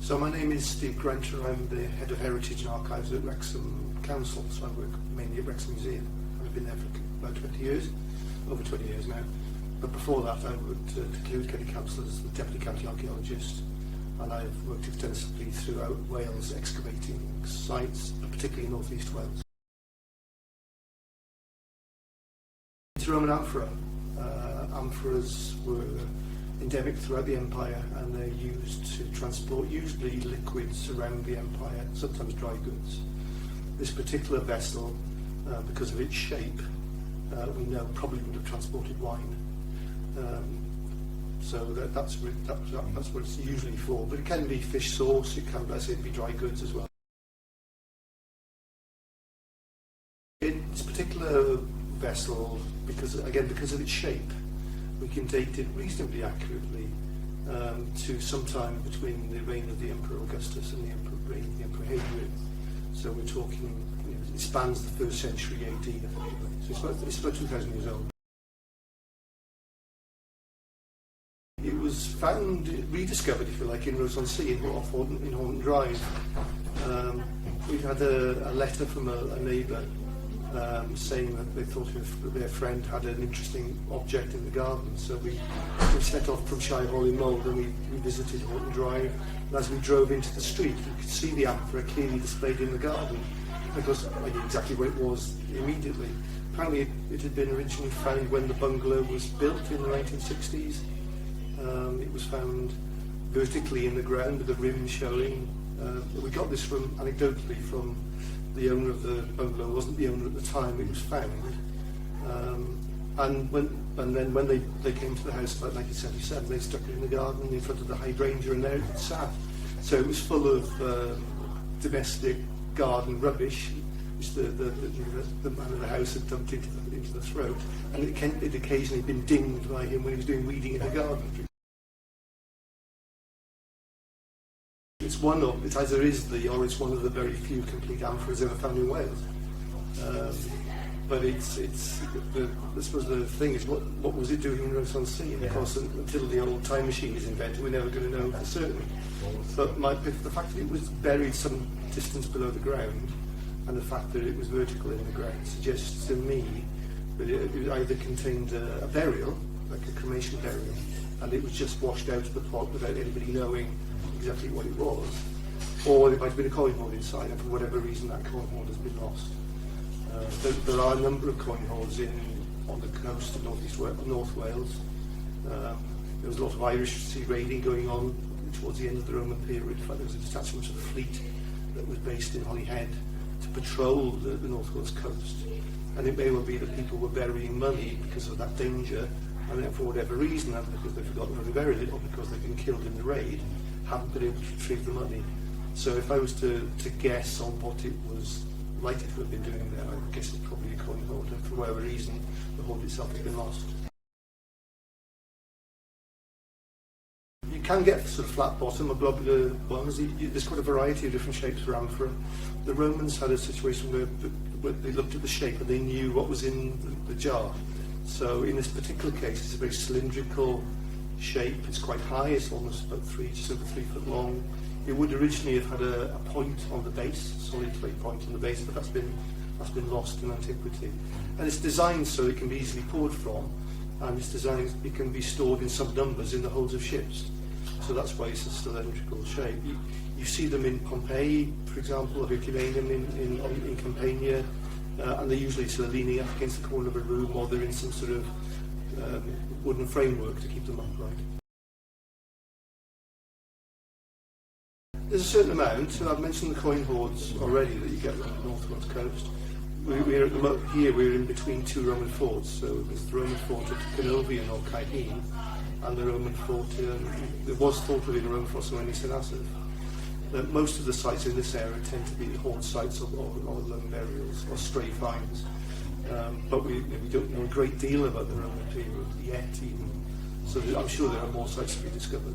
So my name is Steve Grenter. I'm the Head of Heritage and Archives at Wrexham Council, so I work mainly at Wrexham Museum. I've been there for about 20 years, over 20 years now. But before that I worked at Clwyd County Council as the Deputy County Archaeologist, and I've worked extensively throughout Wales excavating sites, particularly in North East Wales. It's a Roman amphora. Amphoras were endemic throughout the empire, and they're used to transport usually liquids around the empire, sometimes dry goods. This particular vessel, because of its shape, we know probably would have transported wine. So that's what it's usually for. But it can be fish sauce, it can, let's say, be dry goods as well. This particular vessel, because of its shape, we can date it reasonably accurately to sometime between the reign of the Emperor Augustus and the Emperor Hadrian. So we're talking, it spans the 1st century AD, effectively. So it's about 2,000 years old. It was found, rediscovered, if you like, in Rhos in Horton Drive. We had a letter from a neighbour saying that they thought their friend had an interesting object in the garden. So we set off from Shire Hall in Mold, and we visited Horton Drive. And as we drove into the street, we could see the amphora clearly displayed in the garden, because I knew exactly where it was immediately. Apparently it had been originally found when the bungalow was built in the 1960s. It was found vertically in the ground with the rim showing. We got this anecdotally from the owner of the bungalow. Wasn't the owner at the time it was found, and then when they came to the house about 1977, they stuck it in the garden in front of the hydrangea, and there it sat. So it was full of domestic garden rubbish, which the man of the house had dumped into the throat, and it had occasionally been dinged by him when he was doing weeding in the garden. It's either or it's one of the very few complete amphoras ever found in Wales. But I suppose the thing is, what was it doing in Rhos? And of course, until the old time machine is invented, we're never going to know for certain. But the fact that it was buried some distance below the ground, and the fact that it was vertical in the ground, suggests to me that it either contained a burial, like a cremation burial, and it was just washed out of the plot without anybody knowing exactly what it was, or there might have been a coin hoard inside, and for whatever reason that coin hoard has been lost. There are a number of coin hoards on the coast of North Wales. There was a lot of Irish sea raiding going on towards the end of the Roman period. In fact, there was a detachment of the fleet that was based in Holyhead to patrol the North Wales coast, and it may well be that people were burying money because of that danger, and then for whatever reason, either because they've forgotten where they buried it or because they've been killed in the raid, haven't been able to retrieve the money. So if I was to guess on what it was likely to have been doing there, I would guess it's probably a coin hoard, and for whatever reason the hoard itself has been lost. You can get sort of flat bottom or globular ones. There's quite a variety of different shapes for amphora. The Romans had a situation where they looked at the shape and they knew what was in the jar. So in this particular case, it's a very cylindrical shape. It's quite high. It's almost about just over 3 foot long. It would originally have had a point on the base, a solid clay point on the base, but that's been lost in antiquity. And it's designed so it can be easily poured from, and it's designed it can be stored in some numbers in the holds of ships. So that's why it's a cylindrical shape. You see them in Pompeii, for example, or Herculaneum in Campania, and they're usually sort of leaning up against the corner of a room, or they're in some sort of wooden framework to keep them upright. There's a certain amount, and I've mentioned the coin hoards already that you get on the North Wales coast. We're in between two Roman forts, so there's the Roman fort at Canovian or Caerhun, and the Roman fort, there was thought within a Roman fort somewhere in St. Most of the sites in this area tend to be hoard sites or lone burials or stray finds, but we don't know a great deal about the Roman period yet even, so I'm sure there are more sites to be discovered.